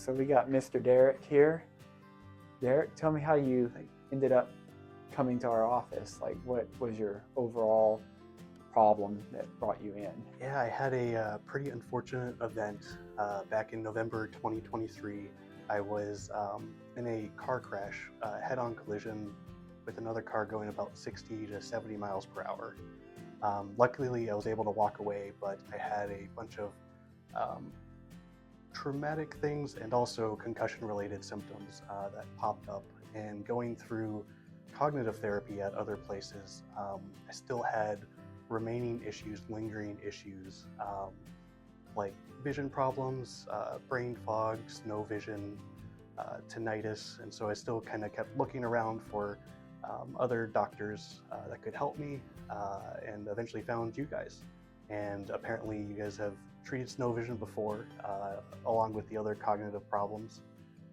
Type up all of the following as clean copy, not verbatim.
So we got Mr. Derek here. Derek, tell me how you ended up coming to our office. Like, what was your overall problem that brought you in? Yeah, I had a pretty unfortunate event back in November 2023. I was in a car crash, head-on collision with another car going about 60 to 70 miles per hour. Luckily, I was able to walk away, but I had a bunch of traumatic things and also concussion-related symptoms that popped up. And going through cognitive therapy at other places, I still had remaining issues, lingering issues, like vision problems, brain fog, snow vision, tinnitus. And so I still kind of kept looking around for other doctors that could help me, and eventually found you guys. And apparently you guys have treated snow vision before, along with the other cognitive problems.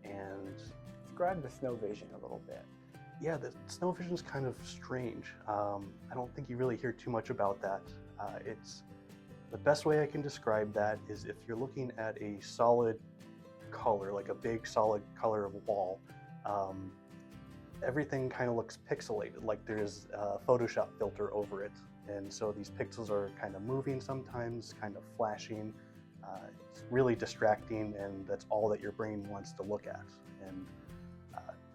And Describe the snow vision a little bit. yeah, the snow vision is kind of strange. I don't think you really hear too much about that. It's the best way I can describe that is if you're looking at a solid color, like a big solid color of a wall, everything kind of looks pixelated, like there's a Photoshop filter over it. And so these pixels are kind of moving sometimes, kind of flashing. It's really distracting, and that's all that your brain wants to look at. And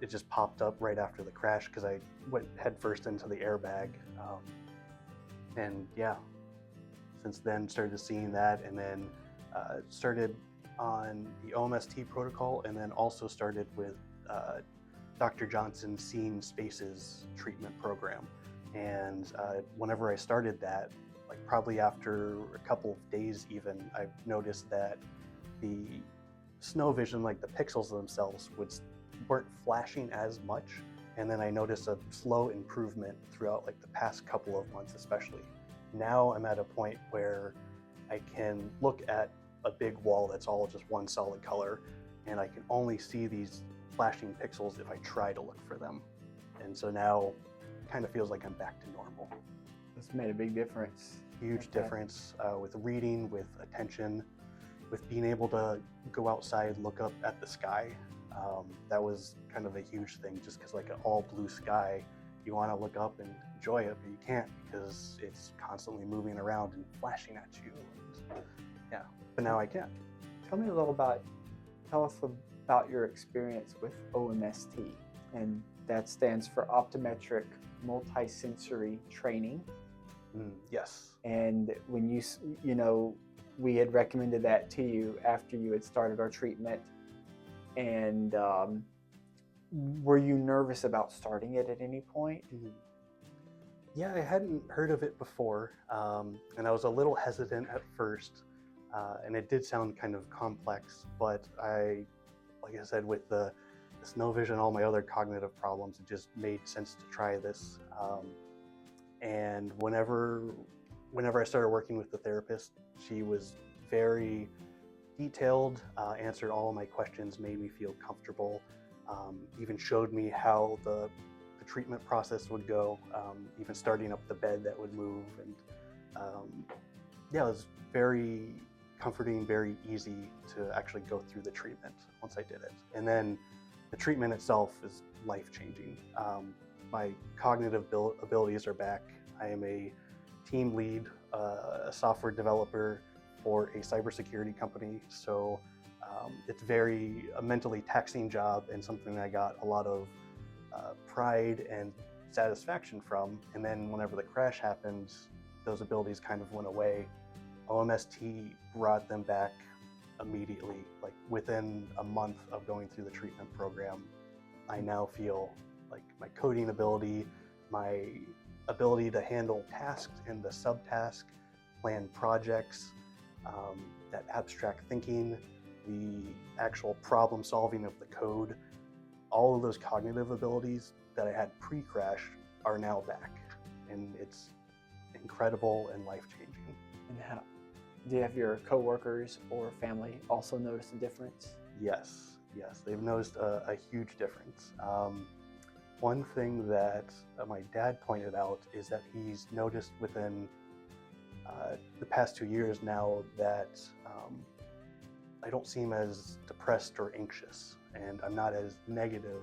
it just popped up right after the crash because I went headfirst into the airbag. And yeah, since then started seeing that, and then started on the OMST protocol, and then also started with Dr. Johnson's Seeing Spaces treatment program. And whenever I started that, like probably after a couple of days even, I noticed that the snow vision, like the pixels themselves, weren't flashing as much. And then I noticed a slow improvement throughout like the past couple of months especially. Now I'm at a point where I can look at a big wall that's all just one solid color, and I can only see these flashing pixels if I try to look for them. And so now it kind of feels like I'm back to normal. It's made a big difference. Huge difference with reading, with attention, with being able to go outside, look up at the sky. That was kind of a huge thing, just because like an all blue sky, you want to look up and enjoy it, but you can't because it's constantly moving around and flashing at you. And, yeah, but now I can. Tell us about your experience with OMST, and that stands for Optometric Multi-Sensory Training. Yes. And when we had recommended that to you after you had started our treatment. And were you nervous about starting it at any point? Yeah, I hadn't heard of it before, and I was a little hesitant at first, and it did sound kind of complex, but like I said, with the snow vision, all my other cognitive problems, it just made sense to try this. And whenever I started working with the therapist, she was very detailed, answered all of my questions, made me feel comfortable, even showed me how the treatment process would go, even starting up the bed that would move. And yeah, it was very comforting, very easy to actually go through the treatment once I did it. And then the treatment itself is life-changing. My cognitive abilities are back. I am a team lead, a software developer for a cybersecurity company. So it's a mentally taxing job, and something I got a lot of pride and satisfaction from. And then whenever the crash happened, those abilities kind of went away. OMST brought them back immediately. Like within a month of going through the treatment program, I now feel like my coding ability, my ability to handle tasks and the subtask, plan projects, that abstract thinking, the actual problem solving of the code, all of those cognitive abilities that I had pre-crash are now back. And it's incredible and life-changing. And do you have your coworkers or family also notice a difference? Yes, they've noticed a huge difference. One thing that my dad pointed out is that he's noticed within the past 2 years now that I don't seem as depressed or anxious, and I'm not as negative,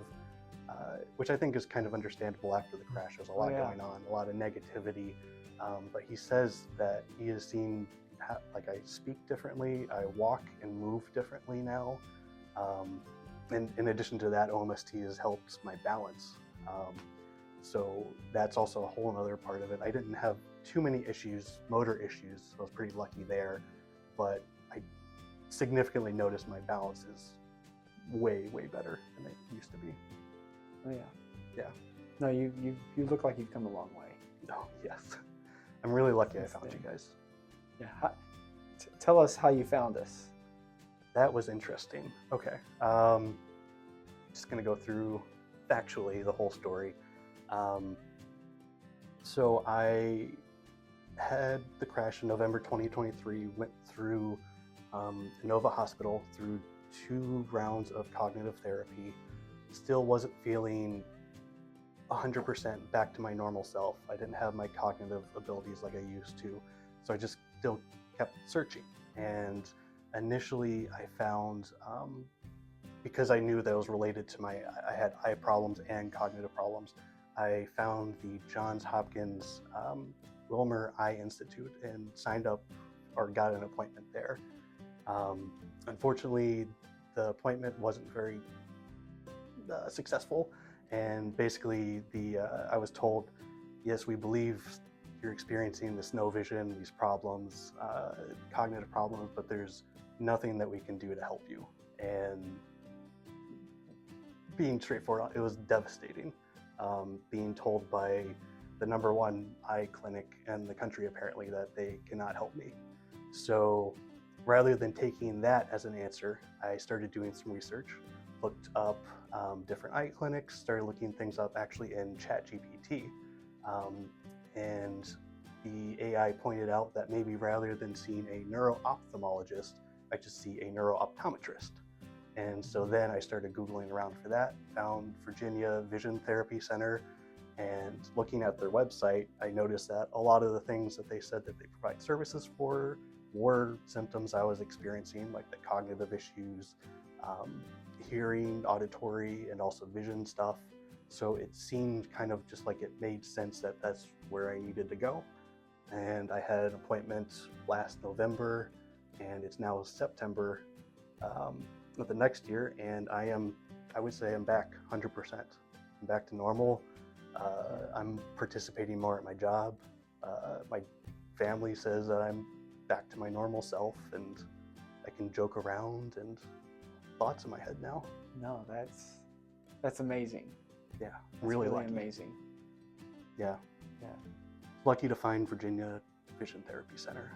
which I think is kind of understandable after the crash. There's a lot going on, a lot of negativity. But he says that he has seen, like, I speak differently, I walk and move differently now. And in addition to that, OMST has helped my balance. So that's also a whole other part of it. I didn't have too many issues, motor issues, so I was pretty lucky there. But I significantly noticed my balance is way, way better than it used to be. Oh yeah. Yeah. No, you look like you've come a long way. Oh, yes. I'm really lucky I found you guys. Yeah. Tell us how you found us. That was interesting. Okay. Just going to go through factually the whole story. So I had the crash in November 2023, went through Nova Hospital through 2 rounds of cognitive therapy. Still wasn't feeling 100% back to my normal self. I didn't have my cognitive abilities like I used to. So I just still kept searching. And initially I found, because I knew that it was related to I had eye problems and cognitive problems, I found the Johns Hopkins Wilmer Eye Institute and signed up or got an appointment there. Unfortunately, the appointment wasn't very successful, and basically I was told, yes, we believe you're experiencing this no vision, these problems, cognitive problems, but there's nothing that we can do to help you. And being straightforward, it was devastating. Being told by the #1 eye clinic in the country apparently that they cannot help me. So rather than taking that as an answer, I started doing some research, looked up different eye clinics, started looking things up actually in ChatGPT. And the AI pointed out that maybe rather than seeing a neuro-ophthalmologist, I just see a neuro-optometrist. And so then I started Googling around for that, found Virginia Vision Therapy Center, and looking at their website, I noticed that a lot of the things that they said that they provide services for were symptoms I was experiencing, like the cognitive issues, hearing, auditory, and also vision stuff. So it seemed kind of just like it made sense that that's where I needed to go. And I had an appointment last November, and it's now September of the next year, and I would say I'm back 100%. I'm back to normal. I'm participating more at my job. My family says that I'm back to my normal self, and I can joke around, and thoughts in my head now. No, that's amazing. Yeah, That's really lucky. amazing. Yeah. Yeah. Lucky to find Virginia Vision Therapy Center.